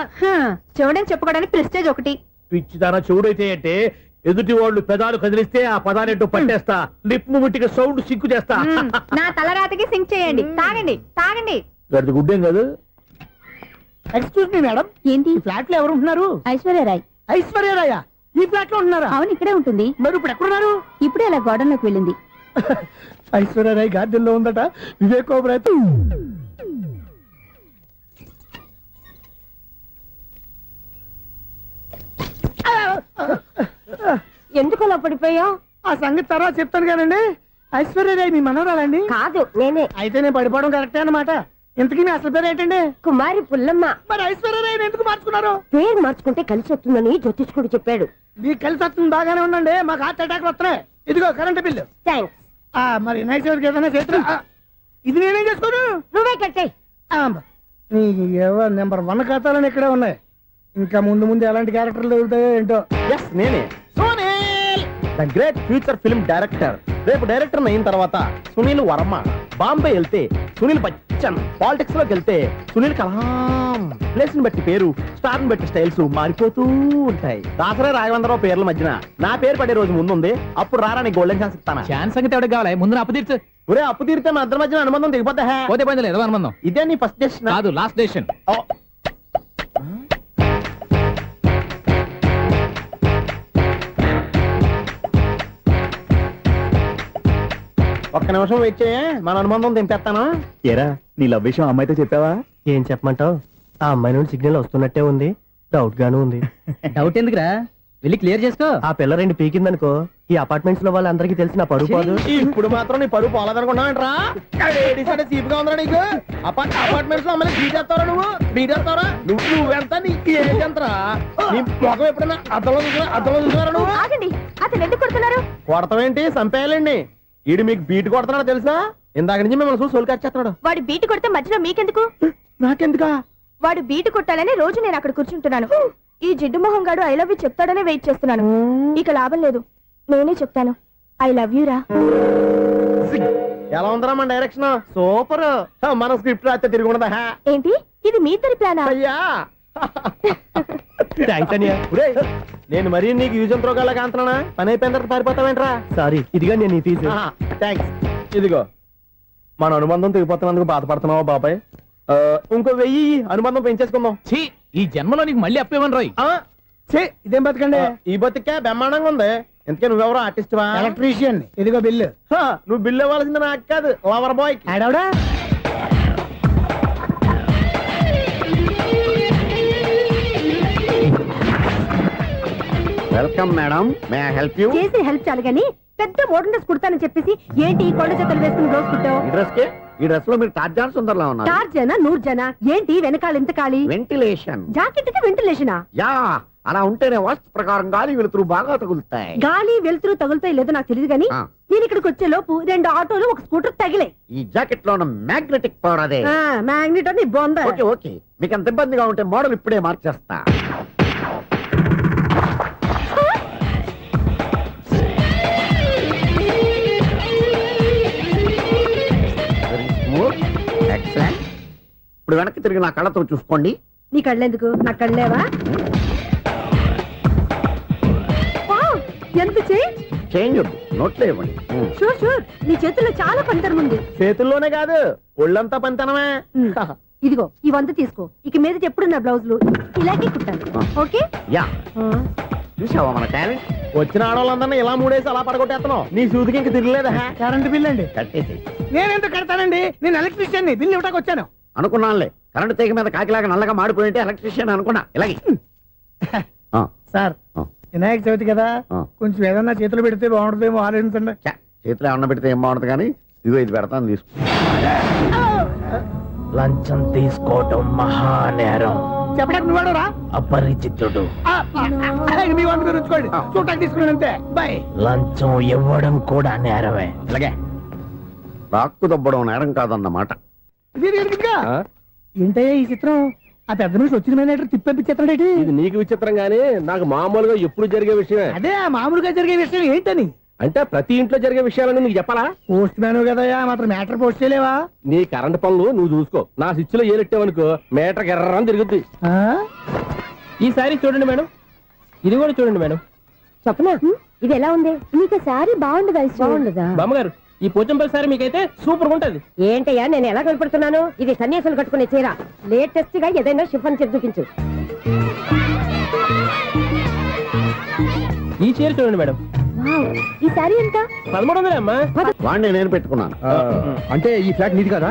చెవుడని చెప్పుకోవడానికి ప్రెస్టేజ్ ఒకటి. పిచ్చి దానా చెవుడైతే అంటే ఎదుటి వాళ్ళు పెదాలు కదిలిస్తే ఆ పదాలేంటో పట్టేస్తా, లిప్ ముట్టికి సౌండ్ సింకు చేస్తా. నా తలరాతకి సింక్ చేయండి. తాగండి తాగండి. గడిది గుడ్డేం కాదు. ఎక్స్క్యూజ్ మీ మేడం, ఏంటి? ఫ్లాట్ లో ఎవరు ఉంటున్నారు? ఐశ్వర్యరాయ్. ఐశ్వర్యరాయ ఈ ఫ్లాట్ లో ఉంటున్నారా? అవును, ఇక్కడే ఉంటుంది. మరి ఇప్పుడు ఎక్కడున్నారు? ఇప్పుడే అలా గోడంలోకి వెళ్ళింది. ఐశ్వర్యరాయ్ గార్డెన్ లో ఉందట. వివేక్ ఓబరాయ్ ఎందుకు అలా పడిపోయా? ఆ సంగతి తర్వాత చెప్తాను కానండి. ఐశ్వర్యరాయ్ మీ మనవరాలండి? కాదు, నేనే. అయితే నేను పడిపోవడం కరెక్టే అన్నమాట. ఇంతకీ మీ అసలు పేరు ఏంటండి? కుమారి పుల్లమ్మ. మరి ఐశ్వర్యరాయ్ ఎందుకు మార్చుకున్నారు? పేరు మార్చుకుంటే కలిసి వస్తుందని జ్యోతిష్కుడు చెప్పాడు. మీకు కలిసి వస్తుంది, బాగానే ఉండండి. మాకు హార్ట్ అటాక్ వస్తున్నాయి. ఇదిగో కరెంట్ బిల్లు. థ్యాంక్స్. మరి నైట్ ఏదైనా చేస్తా. ఇది నేనేం చేసుకోను? నువ్వే కట్టే. నెంబర్ 1 ఖాతాలని ఇక్కడే ఉన్నాయి. ఇంకా ముందు ముందు ఎలాంటి క్యారెక్టర్లు దొరుకుతాయో ఏంటో. నేనే the great future film director. రేపు డైరెక్టర్ అయిన తర్వాత సునీల్ వర్మ. బాంబే వెళ్తే సునీల్ బచ్చన్. పాలిటిక్స్ లోకి వెళ్తే సునీల్ కలాం. ప్లేస్ ని బట్టి పేరు, స్టార్ ని బట్టి స్టైల్స్ మారిపోతూ ఉంటాయి. దాసరా రాఘవేంద్రరావు పేర్ల మధ్యన నా పేరు పడే రోజు ముందుంది. అప్పుడు రారా నీ గోల్డెన్ ఛాన్స్ ఇస్తానా? ఛాన్స్ సంగతి ఎవరికి కావాలి? ముందు అప్పు తీర్చు. ఒరే, అప్పు తీరితే మన ఇద్దరి మధ్యన అనుబంధం దిగిపోతా. పోతే పోయింది లేదు అనుబంధం. ఇదే నీ ఫస్ట్ డెస్టినేషన్ కాదు, లాస్ట్ డెసిషన్. ఒక్క నిమిషం వెయిట్ చేయ, మన అనుబంధం దింపేస్తాను. ఏరా, నీ లవ్ విషయం అమ్మాయితో చెప్పావా? ఏం చెప్పమంటావు? ఆ అమ్మాయి నుండి సిగ్నల్ వస్తున్నట్టే ఉంది. డౌట్ గాను ఉంది. డౌట్ ఎందుకురా, వెళ్ళి క్లియర్ చేసుకో. ఆ పిల్ల 2 పీకిందనుకో, ఈ అపార్ట్మెంట్స్ లో వాళ్ళందరికీ తెలిసిన పరువు పోదు. ఇప్పుడు మాత్రం నీ పరువు పోలేదనుకున్నావంటరా? సీపుగా ఉందా నీకు? అపార్ట్మెంట్స్ లో అమ్మని బీటేస్తారా? నువ్వెంత? నీకు ఏంటంతరా? నీ మొఖం ఎప్పుడైనా అద్దంలో చూసారా నువ్వు? ఆగండి, అతను ఎందుకు కొడుతున్నారు? కొడతావేంటి? చంపేయాలండి. ఈడు మీకు బీట్ కొడుతున్నాడు తెలుసా? ఇందాక నుంచి మిమ్మల్ని చూసి సోల్కి వచ్చేస్తున్నాడు. వాడు బీటు కొడితే మధ్యలో మీకెందుకు? నాకెందుకా? వాడు బీటు కొట్టాలని రోజు నేను అక్కడ కూర్చుంటున్నాను. ఈ జిడ్డు మొహం గాడు ఐ లవ్ యూ చెప్తాడనే వెయిట్ చేస్తున్నాను. ఇక లాభం లేదు, నేనే చెప్తాను. ఐ లవ్ యూ రా. ఎలా ఉందరా మన డైరెక్షన్? సూపర్. మన స్క్రిప్ట్ రాస్తే తిరిగి ఉండదా? ఏంటి ఇది మీ ఇద్దరి ప్లానా? అయ్యా థ్యాంక్స్ అనియా. నేను మరీ నీకు యూజ్ అండ్ త్రోగాలా కాంతనా? పని అయిపోయిన తర్వాత పారిపోతావేంట్రా? సారీ, ఇదిగా నేను తీసి. థ్యాంక్స్. ఇదిగో మన అనుబంధం తెగిపోతున్నందుకు బాధపడుతున్నావా బాబాయ్? ఇంకో 1000 అనుబంధం పెంచేసుకుందాం. ఈ జన్మలో నీకు మళ్ళీ అప్పేమని రాయి. ఇదేం బతకండి? ఈ బతికే బ్రహ్మాండంగా ఉంది. ఎందుకే నువ్వెవరో ఆర్టిస్ట్ వా? ఎలక్ట్రీషియన్. ఇదిగో బిల్లు. నువ్వు బిల్లు ఇవ్వాల్సింది నాకు కాదు, లవర్ బాయ్. ఆడవడా? Welcome madam, may I help you? చేసి హెల్ప్ చాలు గాని పెద్ద మోడల్ డ్రెస్ కుడతానని చెప్పేసి ఏంటి ఈ కొండ జతలు వేసుకుని రోజు కుట్టావు? ఈ డ్రెస్ కి, ఈ డ్రెస్ లో మీరు టార్జాన్ సుందర్లా ఉన్నారు. టార్జనా నూర్జనా? ఏంటి వెనకాల ఎంత ఖాళీ? వెంటిలేషన్. జాకెట్ కి వెంటిలేషనా? యా, అలా ఉంటేనే వాస్తు ప్రకారం గాలి వెలుతురు బాగా తగులుతాయి. గాలి వెలుతురు తగులుతాయి లేదో నాకు తెలియదు గాని నేను ఇక్కడికి వచ్చే లోపు 2 ఆటోలు ఒక స్కూటర్ తగిలే. ఈ జాకెట్ లో ఉన్న మ్యాగ్నెటిక్ పవర్ అదే. మ్యాగ్నెట్ అని బొంద. ఓకే ఓకే, మీకు అంత ఇబ్బందిగా ఉంటే మోడల్ ఇప్పుడే మార్చేస్తా. ఎక్సలెంట్. ఇప్పుడు వెనక్కి తిరిగి నా కళ్ళతో చూసుకోండి. నీ కళ్ళెందుకు? నా కళ్ళేవా? ఎంత చేంజ్? చేంజ్ వద్దు, నోట్లో ఇవ్వండి. షూర్ షూర్, నీ చేతుల్లో చాలా పంతరం ఉంది. చేతుల్లోనే కాదు, ఒళ్ళంతా పంతనమే. ఇదిగో ఈ 100 తీసుకో. ఇక మీద ఎప్పుడు నా బ్లౌజులు ఇలాగే కుట్టాను. ఓకే? యా, చూసావా మన టాలెంట్? వచ్చిన ఆడవాళ్ళందరినీ ఇలా మూడేసి అలా పడగొట్టేస్తున్నావు. నీ సూదికి ఇంక తిరగలేదా? కరెంట్ బిల్ అండి. కట్టేసి. నేనెందుకు కడతానండి? నేను ఎలక్ట్రీషియన్. బిల్ ఇవ్వడానికి వచ్చాను. అనుకున్నానులే, కరెంట్ తీగ మీద కాకిలాగా నల్లగా మాడిపోయింటే ఎలక్ట్రీషియన్ అనుకున్నా. ఇలాగే సార్, వినాయక చవితి కదా, కొంచెం ఏదన్నా చేతులు పెడితే బాగుంటుందేమో ఆలోచించండి. చేతిలో ఏమన్నా పెడితే ఏం బాగుంటుంది కానీ ఇదిగో ఇది పెడతాను, తీసుకో. లంచం తీసుకోవటం మహానేరం. చెప్పడానికి నువ్వాడరా? అపరిచితుడు. మీ వంట మీరు ఉంచుకోండి, చూడటానికి తీసుకున్నాను అంతే. బాయ్. లంచం ఇవ్వడం కూడా నేరమే. ఇలాగే రాక్కు దబ్బడం నేరం కాదన్నమాట. ఏంటయ్యా ఈ చిత్రం? ఆ పెద్ద నుంచి వచ్చిన మేనేటర్ తిప్పించేస్తాడేటి? ఇది నీకు విచిత్రం గానీ నాకు మామూలుగా ఎప్పుడు జరిగే విషయమే. అదే మామూలుగా జరిగే విషయం ఏంటని? అంటే ప్రతి ఇంట్లో జరిగే విషయాలను నీకు చెప్పాలా? పోస్ట్ మ్యాన్ కదయ్యా, మాత్రం మ్యాటర్ పోస్ట్ చేయలేవా? నీ కరెంట్ పనులు నువ్వు చూసుకో. నా స్విచ్ లో ఏలెట్టావనుకో మీటర్ ఎర్రని తిరుగుద్ది. ఈసారి చూడండి మేడం, ఇది కూడా చూడండి మేడం. చెప్పనా? ఇది ఎలా ఉంది? నీకు సారీ బాగుండదా? బాగుండదా బామ్మగారు? ఈ పోచంపల్లి సారీ మీకైతే సూపర్ ఉంటది. ఏంటయ్యా నేను ఎలా కనపడుతున్నాను? ఇది సన్యాసులు కట్టుకునే చీర. లేటెస్ట్ గా ఏదైనా షిఫాన్ చేసి చూపించు. ఈ చీర చూడండి మేడం. ఈ సారీ ఎంత? 1300 అమ్మా. వాడిని నేను పెట్టుకున్నాను. అంటే ఈ ఫ్లాట్ నీది కదా?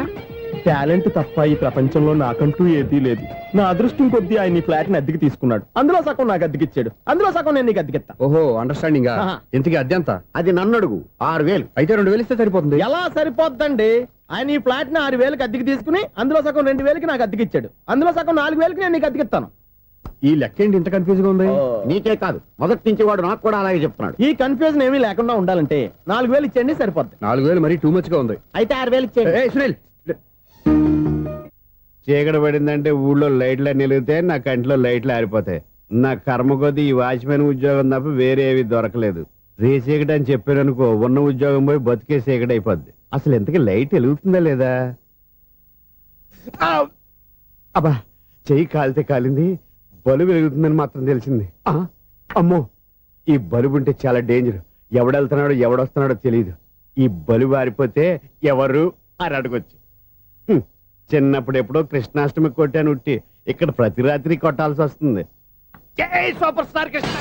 టాలెంట్ తప్ప ఈ ప్రపంచంలో నాకంటూ ఏదీ లేదు. నా అదృష్టం కొద్దీ ఆయన ఈ ఫ్లాట్ ని అద్దెకి తీసుకున్నాడు. అందులో సగం నాకు అద్దెకిచ్చాడు, అందులో సగం నేను నీకు అద్దెకిస్తా. ఓహో, అండర్స్టాండింగ్. ఇంతకీ అద్దె ఎంత? అది నన్ను అడుగు. 6000. అయితే 2000 ఇస్తే సరిపోతుంది. ఎలా సరిపోద్దండి? ఆయన ఈ ఫ్లాట్ ని 6000కి అద్దెకి తీసుకుని అందులో సగం 2000కి నాకు అద్దెకిచ్చాడు, అందులో సగం 4000కి నేను నీకు అద్దెకిస్తాను. ఈ లెక్క ఏంటి ఇంత కన్ఫ్యూజ్ గా ఉంది? నీకే కాదు, మొదటి నుంచి వాడు నాకు కూడా అలాగే చెప్తున్నాడు. ఈ కన్ఫ్యూజన్ ఏమీ లేకుండా ఉండాలంటే 4000 ఇచ్చేయండి, సరిపోద్ది. 4000 మరీ టూ మచ్ గా ఉంది. అయితే 6000 ఇచ్చేయండి. సునీల్, చీకటి పడిందంటే ఊళ్ళో లైట్లు అన్ని వెలిగితే నా కంటిలో లైట్లు ఆరిపోతాయి. నా కర్మ కొద్దీ ఈ వాచ్మెన్ ఉద్యోగం తప్ప వేరే ఏవి దొరకలేదు. రేసీకటి అని చెప్పారనుకో, ఉన్న ఉద్యోగం పోయి బతికే చీకటి అయిపోద్ది. అసలు ఎంతకీ లైట్ వెలుగుతుందా లేదా? అబ్బా, చెయ్యి కాలితే కాలింది, బలుబు వెలుగుతుందని మాత్రం తెలిసింది. అమ్మో, ఈ బలుబు ఉంటే చాలా డేంజర్. ఎవడెళ్తున్నాడో ఎవడొస్తున్నాడో తెలియదు. ఈ బలుబు ఆరిపోతే ఎవరు అని అడగొచ్చు. చిన్నప్పుడు ఎప్పుడో కృష్ణాష్టమి కొట్టాను ఉట్టి, ఇక్కడ ప్రతి రాత్రి కొట్టాల్సి వస్తుంది. Super star Krishna.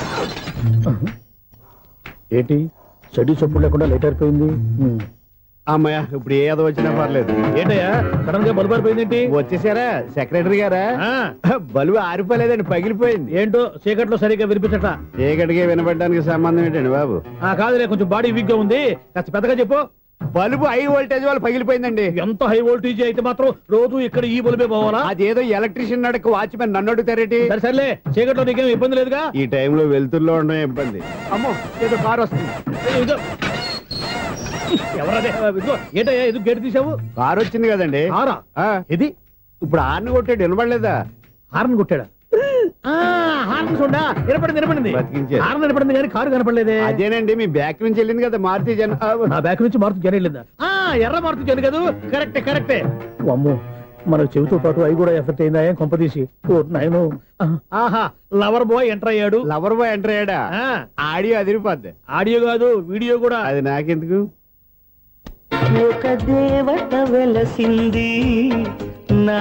ఏంటి చెడు చప్పుడు లేకుండా లేట్ అయిపోయింది? అమ్మయ్య, ఇప్పుడు ఏదో వచ్చినా పర్లేదు. ఏంటయ్యా సడన్ గా బలుబు ఆరిపోయింది? వచ్చేసారా సెక్రటరీ గారా? బలుబు ఆరిపోలేదండి, పగిలిపోయింది. ఏంటో చీకట్లో సరిగ్గా వినిపించట. చీకటికి వినపడడానికి సంబంధం ఏంటండి బాబు? కాదులే, కొంచెం బాడీ వీక్ గా ఉంది, కాస్త పెద్దగా చెప్పు. బల్బు హై వోల్టేజ్ వాళ్ళు పగిలిపోయిందండి. ఎంత హై వోల్టేజ్ అయితే మాత్రం రోజు ఇక్కడ ఈ బల్బే పోవాలా? అదేదో ఎలక్ట్రీషియన్ నడక వాచ్మెన్ నన్ను అడుగుతారేటి? సర్లే, చీకట్లో నీకేం ఇబ్బంది లేదుగా? ఈ టైంలో వెళ్తుల్లో ఉండడం ఇబ్బంది. అమ్మో, ఏదో కారు వస్తుంది. ఎవరదే? ఏంటయ్యా ఇది గేట్ తీసావు? కారు వచ్చింది కదండి. కారా? ఇది ఇప్పుడు హార్న్ కొట్టాడు, వినపడలేదా? హార్న్ కొట్టాడా? హార్న్ చూడా వినపడింది హార్న్ వినపడింది కానీ కారు కనపడలేదే. అదేనండి మీ బ్యాక్ నుంచి వెళ్ళింది కదా మారుతి జన నా బ్యాక్ నుంచి మారుతు జన వెళ్ళిందా? ఎర్ర మారుతు జన కదా. కరెక్టే. అమ్మో మనకు చెవితో పాటు అవి కూడా ఎఫెక్ట్ అయిందా ఏం కొంపదీసి. ఓ నాయను. ఆహా లవర్ బాయ్ ఎంటర్ అయ్యాడు. లవర్ బాయ్ ఎంటర్ అయ్యాడా? ఆడియో అదిరిపోద్ది. ఆడియో కాదు వీడియో కూడా. అది నాకెందుకు? ఒక దేవత వెలసింది నా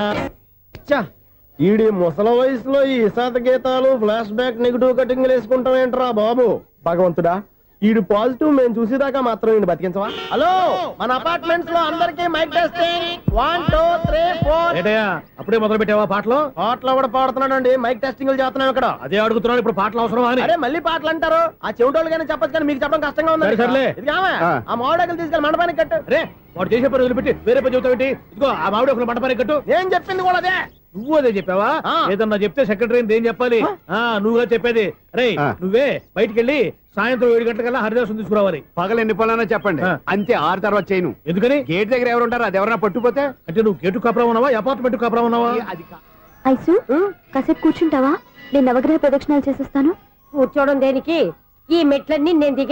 ఈడి ముసల వయసులో ఈ ఇసాత గీతాలు ఫ్లాష్ బ్యాక్ నెగిటివ్ కటింగ్ వేసుకుంటాం ఏంట్రా బాబు. భగవంతుడా ఈడు పాజిటివ్ మేము చూసేదాకా మాత్రం ఈయన బతికించవా? హలో మన అపార్ట్మెంట్స్ లో అందరికీ మైక్ టెస్టింగ్ 1 2 3 4. ఏటయ్యా అప్పుడే మొదలు పెట్టావా పాటలు? పాటలు కూడా పాడుతున్నాడండి. మైక్ టెస్టింగ్ చేస్తున్నాం ఇక్కడ. అదే అడుగుతున్నాను ఇప్పుడు పాటలు అవసరమా అని. అరే మళ్ళీ పాటలు అంటారు. ఆ చెవిటోళ్ళు కానీ చెప్పచ్చు కానీ మీకు చెప్పడం కష్టంగా ఉంది. సర్లే ఆ మామిడాకులు తీసుకెళ్ళి మండపానికి కట్టు. రే వాడు చేసే పని వదిలిపెట్టి వేరే పని చెబుతావు ఏంటి? ఇదిగో ఆ మామిడాకులు మండపానికి కట్టు. నేను చెప్పింది కూడా అదే. నువ్వు అదే చెప్పావా? ఏదన్నా చెప్తే సెక్రటరీ ఏం చెప్పాలి? నువ్వుగా చెప్పేది. రే నువ్వే బయటికి వెళ్ళి సాయంత్రం 7 గంటలకల్లా హరిదాసు తీసుకురావాలి. పగలు ఎన్ని పనులన్నా చెప్పండి అంతే. 6 తర్వాత చేయను. ఎందుకని? గేట్ దగ్గర ఎవరు ఉంటారు? అది ఎవరైనా పట్టుపోతే. అంటే నువ్వు గేటు కాపురం ఉన్నావా అపార్ట్మెంట్ కాపురం ఉన్నావా? ఐసు కాసేపు కూర్చుంటావా? నేను నవగ్రహ ప్రదక్షిణాలు చేసేస్తాను. కూర్చోవడం దేనికి? ఈ మెట్లన్నీ నేను దిగే